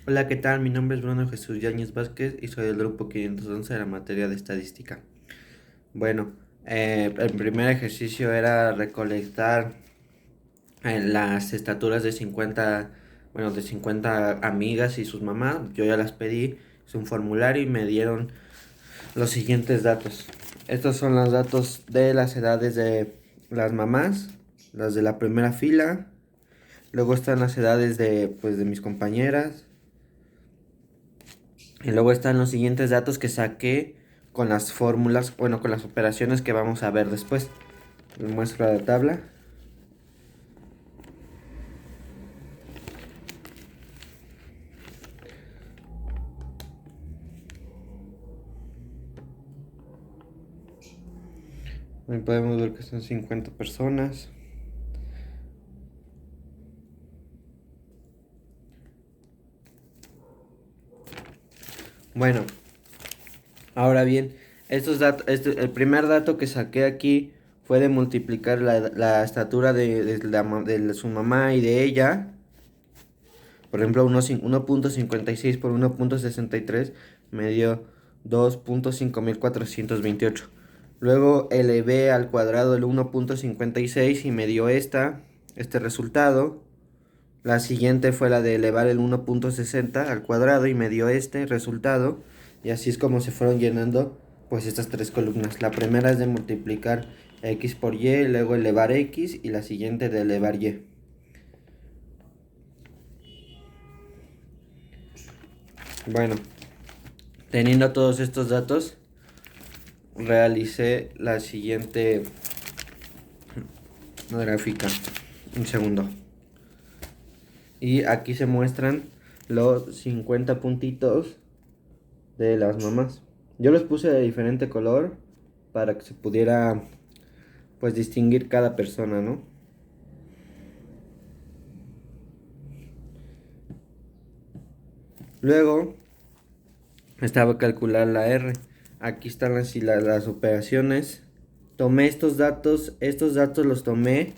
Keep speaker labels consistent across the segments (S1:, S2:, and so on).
S1: Hola, ¿qué tal? Mi nombre es Bruno Jesús Yáñez Vázquez y soy del grupo 511 de la materia de estadística. Bueno, el primer ejercicio era recolectar las estaturas de 50, bueno, de 50 amigas y sus mamás. Yo ya las pedí, es un formulario y me dieron los siguientes datos. Estos son los datos de las edades de las mamás, las de la primera fila. Luego están las edades de mis compañeras. Y luego están los siguientes datos que saqué con las fórmulas, bueno, con las operaciones que vamos a ver después. Les muestro la tabla. Ahí podemos ver que son 50 personas. Bueno, ahora bien, estos datos, el primer dato que saqué aquí fue de multiplicar la estatura de su mamá y de ella. Por ejemplo, 1.56 por 1.63 me dio 2.5428. Luego elevé al cuadrado el 1.56 y me dio este resultado. La siguiente fue la de elevar el 1.60 al cuadrado y me dio este resultado. Y así es como se fueron llenando pues estas tres columnas. La primera es de multiplicar x por y, luego elevar x y la siguiente de elevar y. Bueno, teniendo todos estos datos, realicé la siguiente gráfica. Un segundo. Y aquí se muestran los 50 puntitos de las mamás. Yo los puse de diferente color para que se pudiera pues distinguir cada persona, ¿no? Luego estaba a calcular la R. Aquí están las operaciones. Tomé estos datos los tomé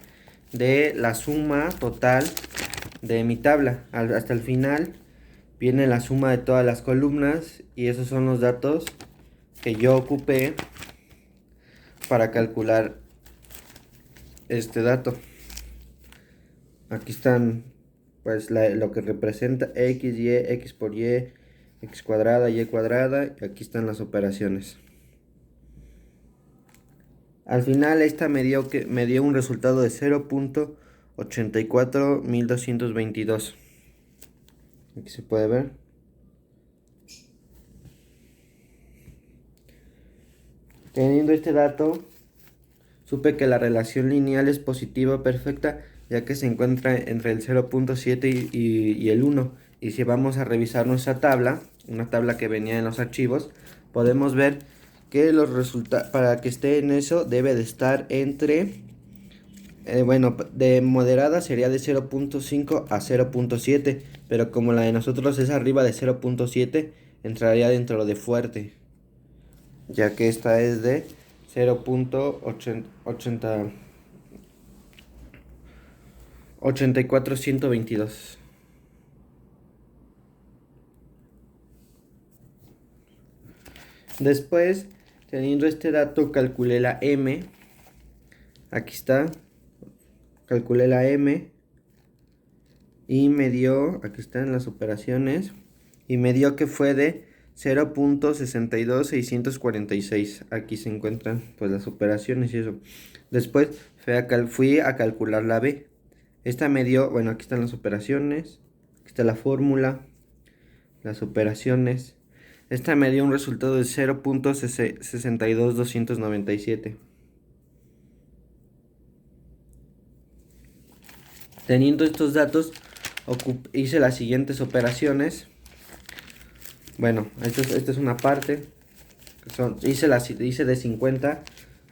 S1: de la suma total de mi tabla. Hasta el final viene la suma de todas las columnas y esos son los datos que yo ocupé para calcular este dato. Aquí están pues lo que representa x, y, x por y, x cuadrada, y cuadrada, y aquí están las operaciones. Al final esta me dio un resultado de 0.84222. Aquí se puede ver. Teniendo este dato, supe que la relación lineal es positiva perfecta, ya que se encuentra entre el 0.7 y el 1. Y si vamos a revisar nuestra tabla, una tabla que venía en los archivos, podemos ver que los resultados, para que esté en eso, debe de estar entre, bueno, de moderada sería de 0.5 a 0.7, pero como la de nosotros es arriba de 0.7, entraría dentro de fuerte, ya que esta es de 0.84122. Después, teniendo este dato, calculé la M. Aquí está. Calculé la M. Y me dio, aquí están las operaciones. Y me dio que fue de 0.62646. Aquí se encuentran pues las operaciones y eso. Después fui a calcular la B. Esta me dio, bueno, aquí están las operaciones. Aquí está la fórmula. Las operaciones. Esta me dio un resultado de 0.62297. Teniendo estos datos, hice las siguientes operaciones. Bueno, esta es una parte. Hice de 50.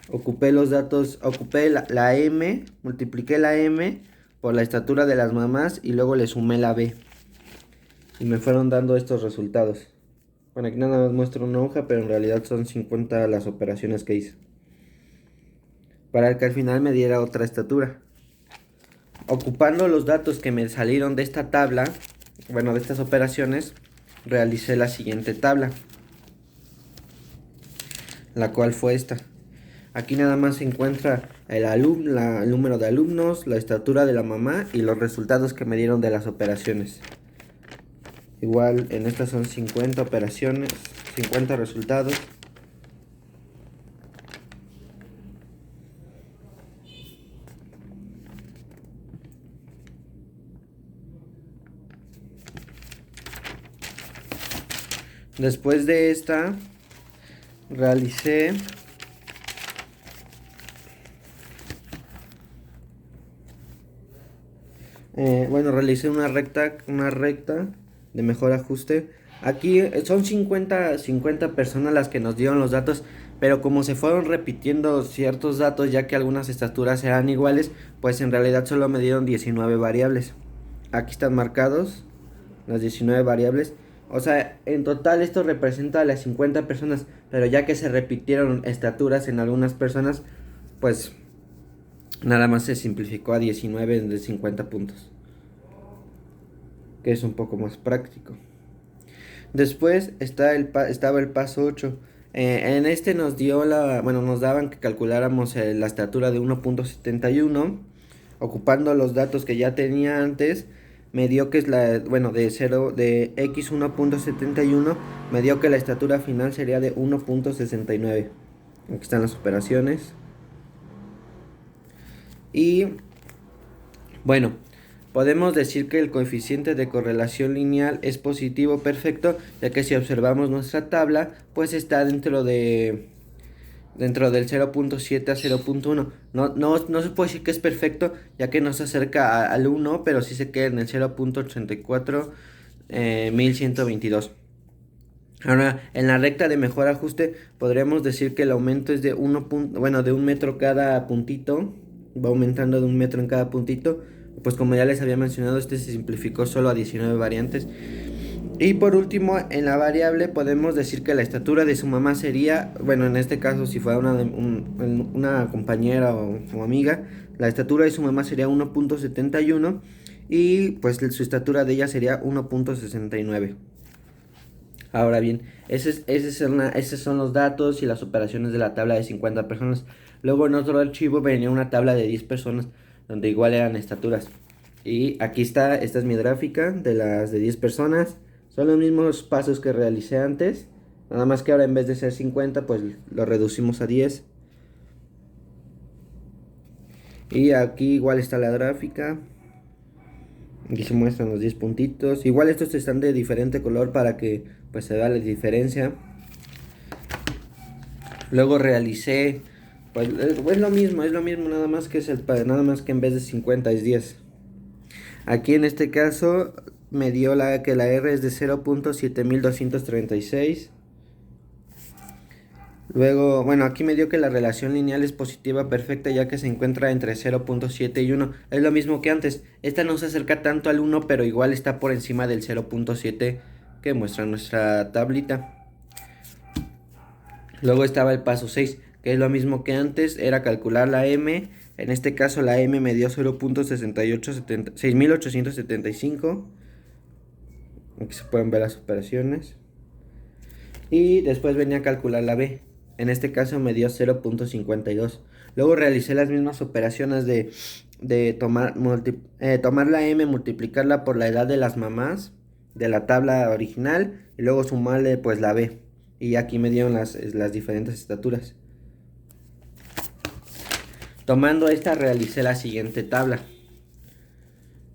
S1: Ocupé los datos, ocupé la M, multipliqué la M por la estatura de las mamás y luego le sumé la B. Y me fueron dando estos resultados. Bueno, aquí nada más muestro una hoja, pero en realidad son 50 las operaciones que hice. Para que al final me diera otra estatura. Ocupando los datos que me salieron de esta tabla, bueno, de estas operaciones, realicé la siguiente tabla, la cual fue esta. Aquí nada más se encuentra el número de alumnos, la estatura de la mamá y los resultados que me dieron de las operaciones. Igual en estas son 50 operaciones, 50 resultados. Después de esta, realicé realicé una recta de mejor ajuste. Aquí son 50 personas las que nos dieron los datos, pero como se fueron repitiendo ciertos datos, ya que algunas estaturas eran iguales, pues en realidad solo me dieron 19 variables. Aquí están marcados las 19 variables. O sea, en total esto representa a las 50 personas, pero ya que se repitieron estaturas en algunas personas, pues nada más se simplificó a 19 de 50 puntos, que es un poco más práctico. Después estaba el paso 8. En este nos dio nos daban que calculáramos la estatura de 1.71. Ocupando los datos que ya tenía antes, me dio que es de x 1.71, me dio que la estatura final sería de 1.69. Aquí están las operaciones. Y bueno, podemos decir que el coeficiente de correlación lineal es positivo perfecto, ya que si observamos nuestra tabla, pues está dentro del 0.7 a 0.1. No se puede decir que es perfecto, ya que no se acerca al 1, pero sí se queda en el 0.84 1122. Ahora, en la recta de mejor ajuste, podríamos decir que el aumento es de de 1 metro cada puntito. Va aumentando de 1 metro en cada puntito. Pues como ya les había mencionado, este se simplificó solo a 19 variantes. Y por último, en la variable podemos decir que la estatura de su mamá sería, bueno, en este caso si fuera una compañera o amiga, la estatura de su mamá sería 1.71 y pues su estatura de ella sería 1.69. Ahora bien, esos son los datos y las operaciones de la tabla de 50 personas. Luego en otro archivo venía una tabla de 10 personas, donde igual eran estaturas. Y aquí esta es mi gráfica de las de 10 personas. Son los mismos pasos que realicé antes. Nada más que ahora en vez de ser 50, pues lo reducimos a 10. Y aquí igual está la gráfica. Aquí se muestran los 10 puntitos. Igual estos están de diferente color para que pues se vea la diferencia. Luego realicé, pues es lo mismo, nada más que nada más que en vez de 50 es 10. Aquí en este caso me dio que la R es de 0.7236. Luego, aquí me dio que la relación lineal es positiva perfecta, ya que se encuentra entre 0.7 y 1. Es lo mismo que antes. Esta no se acerca tanto al 1, pero igual está por encima del 0.7 que muestra nuestra tablita. Luego estaba el paso 6, que es lo mismo que antes, era calcular la M. En este caso la M me dio 0.6875. Aquí se pueden ver las operaciones. Y después venía a calcular la B. En este caso me dio 0.52. Luego realicé las mismas operaciones de tomar la M, multiplicarla por la edad de las mamás de la tabla original y luego sumarle pues la B. Y aquí me dieron las diferentes estaturas. Tomando esta realicé la siguiente tabla.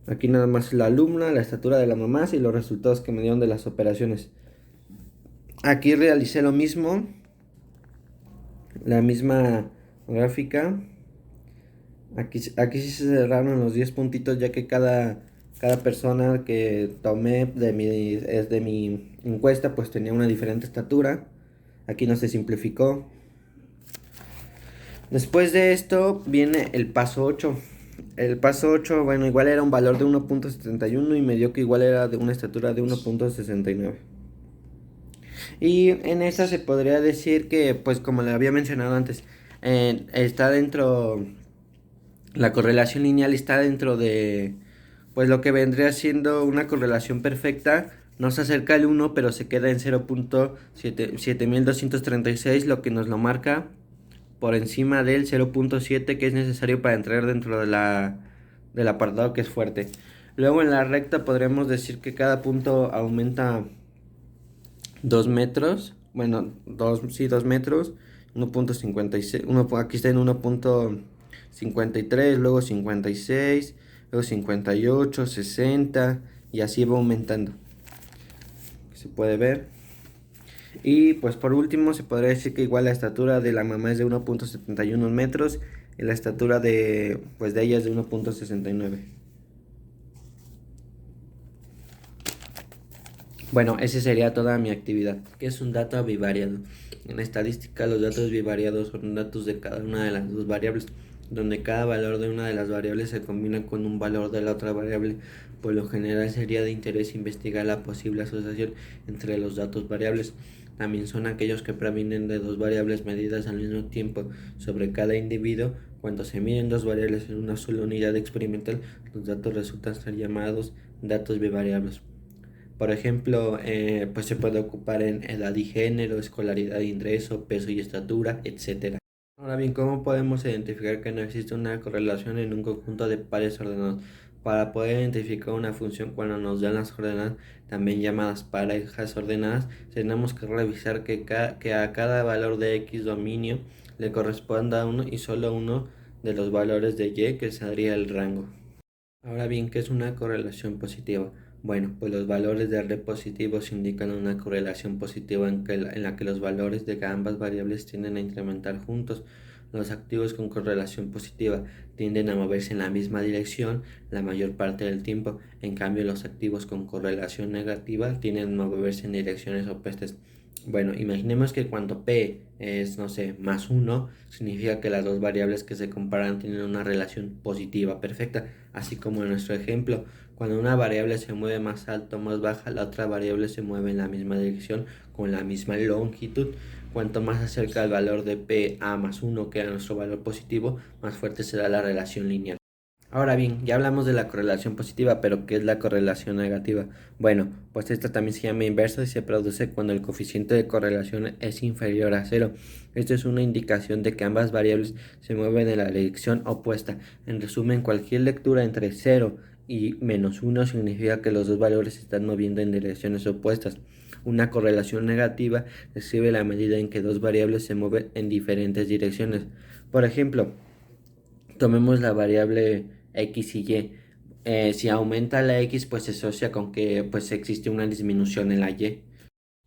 S1: Aquí nada más la alumna, la estatura de la mamá y los resultados que me dieron de las operaciones. Aquí realicé lo mismo, la misma gráfica. Aquí sí se cerraron los 10 puntitos, ya que cada persona que tomé de mi encuesta pues tenía una diferente estatura. Aquí no se simplificó. Después de esto viene el paso 8. El paso 8, igual era un valor de 1.71 y me dio que igual era de una estatura de 1.69. Y en esta se podría decir que, pues como le había mencionado antes, está dentro, la correlación lineal está dentro de pues lo que vendría siendo una correlación perfecta. No se acerca al 1, pero se queda en 0.7236, lo que nos lo marca por encima del 0.7 que es necesario para entrar dentro del apartado que es fuerte. Luego en la recta podremos decir que cada punto aumenta 2 metros. Bueno, 2 metros. 1.56. Aquí está en 1.53, luego 56, luego 58, 60 y así va aumentando. Se puede ver. Y pues por último se podría decir que igual la estatura de la mamá es de 1.71 metros y la estatura de ella es de 1.69. Bueno, esa sería toda mi actividad. ¿Qué es un dato bivariado? En estadística los datos bivariados son datos de cada una de las dos variables, donde cada valor de una de las variables se combina con un valor de la otra variable. Por lo general sería de interés investigar la posible asociación entre los datos variables. También son aquellos que provienen de dos variables medidas al mismo tiempo sobre cada individuo. Cuando se miden dos variables en una sola unidad experimental, los datos resultan ser llamados datos bivariables. Por ejemplo, pues se puede ocupar en edad y género, escolaridad e ingreso, peso y estatura, etc. Ahora bien, ¿cómo podemos identificar que no existe una correlación en un conjunto de pares ordenados? Para poder identificar una función cuando nos dan las coordenadas, también llamadas parejas ordenadas, tenemos que revisar que a cada valor de X dominio le corresponda uno y solo uno de los valores de Y, que sería el rango. Ahora bien, ¿qué es una correlación positiva? Bueno, pues los valores de R positivos indican una correlación positiva en la que los valores de ambas variables tienden a incrementar juntos. Los activos con correlación positiva tienden a moverse en la misma dirección la mayor parte del tiempo. En cambio, los activos con correlación negativa tienden a moverse en direcciones opuestas. Bueno, imaginemos que cuando P es, no sé, más 1, significa que las dos variables que se comparan tienen una relación positiva perfecta, así como en nuestro ejemplo, cuando una variable se mueve más alto o más baja, la otra variable se mueve en la misma dirección con la misma longitud. Cuanto más se acerca el valor de P a más 1 que a nuestro valor positivo, más fuerte será la relación lineal. Ahora bien, ya hablamos de la correlación positiva, pero ¿qué es la correlación negativa? Bueno, pues esta también se llama inversa y se produce cuando el coeficiente de correlación es inferior a cero. Esto es una indicación de que ambas variables se mueven en la dirección opuesta. En resumen, cualquier lectura entre 0 y menos 1 significa que los dos valores se están moviendo en direcciones opuestas. Una correlación negativa describe la medida en que dos variables se mueven en diferentes direcciones. Por ejemplo, tomemos la variable X y Y. Si aumenta la X, pues se asocia con que pues existe una disminución en la Y.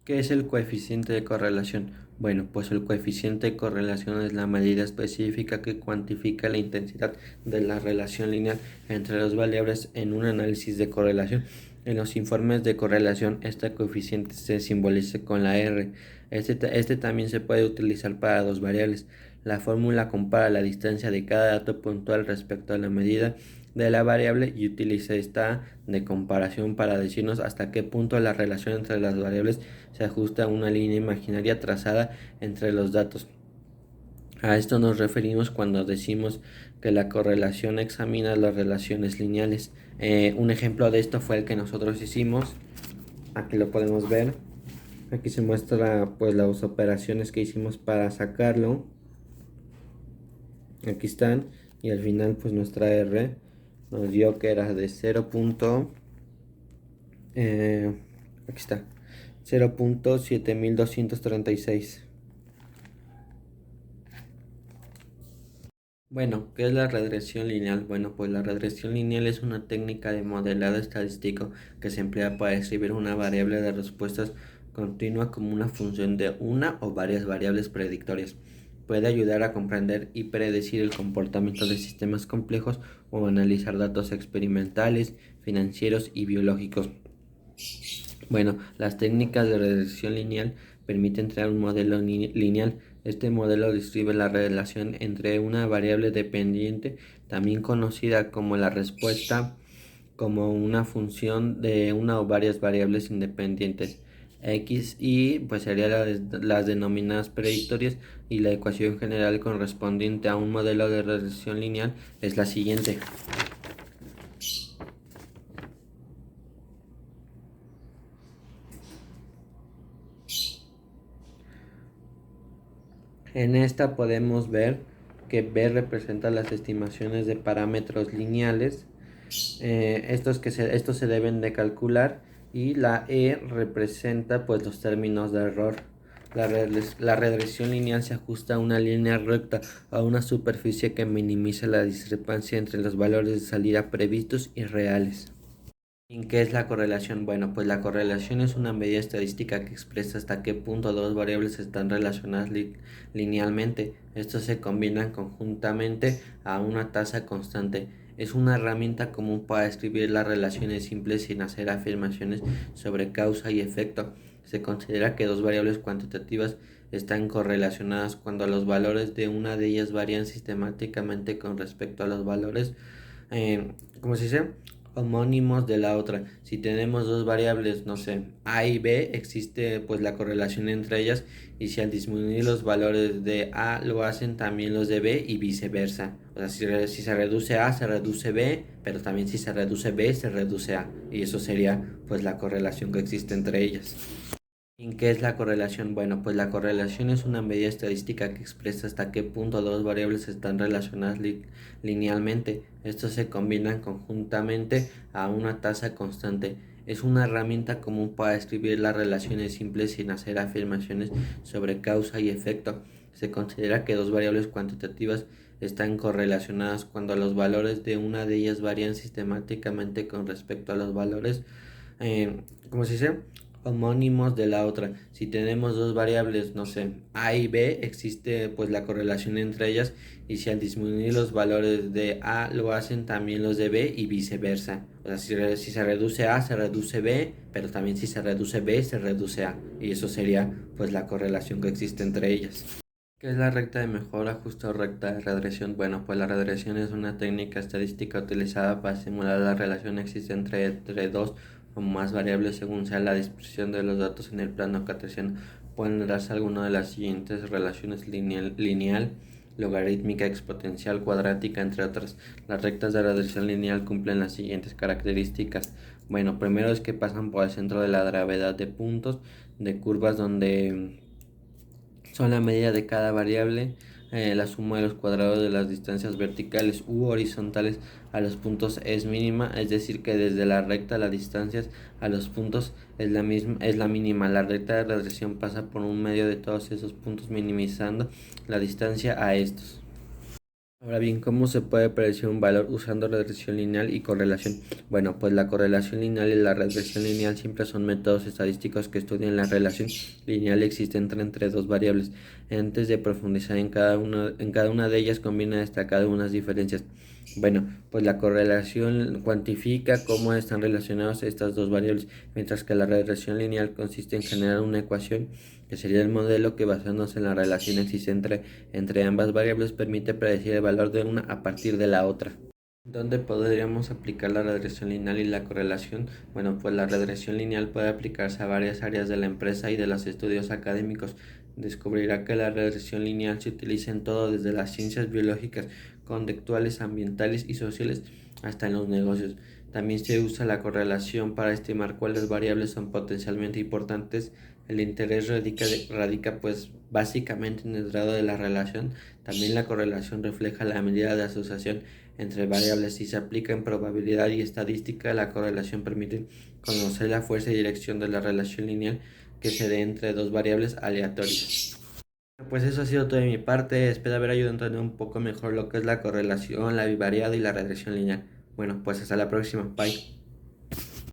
S1: ¿Qué es el coeficiente de correlación? Bueno, pues el coeficiente de correlación es la medida específica que cuantifica la intensidad de la relación lineal entre las variables en un análisis de correlación. En los informes de correlación, este coeficiente se simboliza con la R. Este también se puede utilizar para dos variables. La fórmula compara la distancia de cada dato puntual respecto a la medida de la variable y utiliza esta de comparación para decirnos hasta qué punto la relación entre las variables se ajusta a una línea imaginaria trazada entre los datos. A esto nos referimos cuando decimos que la correlación examina las relaciones lineales. Un ejemplo de esto fue el que nosotros hicimos. Aquí lo podemos ver. Aquí se muestra pues las operaciones que hicimos para sacarlo. Aquí están. Y al final pues nuestra R nos dio que era de 0. Aquí está. 0.7236. Bueno, ¿qué es la regresión lineal? Bueno, pues la regresión lineal es una técnica de modelado estadístico que se emplea para describir una variable de respuestas continua como una función de una o varias variables predictorias. Puede ayudar a comprender y predecir el comportamiento de sistemas complejos o analizar datos experimentales, financieros y biológicos. Bueno, las técnicas de regresión lineal permiten crear un modelo lineal. Este modelo describe la relación entre una variable dependiente, también conocida como la respuesta, como una función de una o varias variables independientes. X y pues serían las denominadas predictorias, y la ecuación general correspondiente a un modelo de regresión lineal es la siguiente. En esta podemos ver que B representa las estimaciones de parámetros lineales, estos se deben de calcular, y la E representa pues los términos de error. La regresión lineal se ajusta a una línea recta a una superficie que minimiza la discrepancia entre los valores de salida previstos y reales. ¿En qué es la correlación? Bueno, pues la correlación es una medida estadística que expresa hasta qué punto dos variables están relacionadas linealmente. Estos se combinan conjuntamente a una tasa constante. Es una herramienta común para describir las relaciones simples sin hacer afirmaciones sobre causa y efecto. Se considera que dos variables cuantitativas están correlacionadas cuando los valores de una de ellas varían sistemáticamente con respecto a los valores, ¿cómo se dice? Homónimos de la otra. Si tenemos dos variables, no sé, A y B, existe pues la correlación entre ellas, y si al disminuir los valores de A lo hacen también los de B y viceversa. O sea, si se reduce A, se reduce B, pero también si se reduce B, se reduce A. Y eso sería pues la correlación que existe entre ellas. ¿En qué es la correlación? Bueno, pues la correlación es una medida estadística que expresa hasta qué punto dos variables están relacionadas linealmente. Estos se combinan conjuntamente a una tasa constante. Es una herramienta común para describir las relaciones simples sin hacer afirmaciones sobre causa y efecto. Se considera que dos variables cuantitativas están correlacionadas cuando los valores de una de ellas varían sistemáticamente con respecto a los valores, ¿cómo se dice? Homónimos de la otra. Si tenemos dos variables, no sé, A y B, existe pues la correlación entre ellas, y si al disminuir los valores de A lo hacen también los de B y viceversa. O sea, si se reduce A, se reduce B, pero también si se reduce B, se reduce A. Y eso sería pues la correlación que existe entre ellas. ¿Qué es la recta de mejora, ajuste o recta de regresión? Bueno, pues la regresión es una técnica estadística utilizada para simular la relación existente entre dos o más variables según sea la dispersión de los datos en el plano cartesiano. Pueden darse alguna de las siguientes relaciones: lineal, logarítmica, exponencial, cuadrática, entre otras. Las rectas de regresión lineal cumplen las siguientes características. Bueno, primero es que pasan por el centro de la gravedad de puntos de curvas donde son la medida de cada variable, la suma de los cuadrados de las distancias verticales u horizontales a los puntos es mínima, es decir que desde la recta las distancias a los puntos es la mínima. La recta de regresión pasa por un medio de todos esos puntos minimizando la distancia a estos. Ahora bien, ¿cómo se puede predecir un valor usando regresión lineal y correlación? Bueno, pues la correlación lineal y la regresión lineal siempre son métodos estadísticos que estudian la relación lineal existente entre dos variables. Antes de profundizar en cada una de ellas, conviene destacar algunas diferencias. Bueno, pues la correlación cuantifica cómo están relacionadas estas dos variables, mientras que la regresión lineal consiste en generar una ecuación, que sería el modelo que, basándose en la relación existente entre ambas variables, permite predecir el valor de una a partir de la otra. ¿Dónde podríamos aplicar la regresión lineal y la correlación? Bueno, pues la regresión lineal puede aplicarse a varias áreas de la empresa y de los estudios académicos. Descubrirá que la regresión lineal se utiliza en todo, desde las ciencias biológicas, conductuales, ambientales y sociales, hasta en los negocios. También se usa la correlación para estimar cuáles variables son potencialmente importantes. El interés radica pues básicamente en el grado de la relación. También la correlación refleja la medida de asociación entre variables. Si se aplica en probabilidad y estadística, la correlación permite conocer la fuerza y dirección de la relación lineal que se dé entre dos variables aleatorias. Pues eso ha sido todo de mi parte. Espero haber ayudado a entender un poco mejor lo que es la correlación, la bivariada y la regresión lineal. Bueno, pues hasta la próxima. Bye.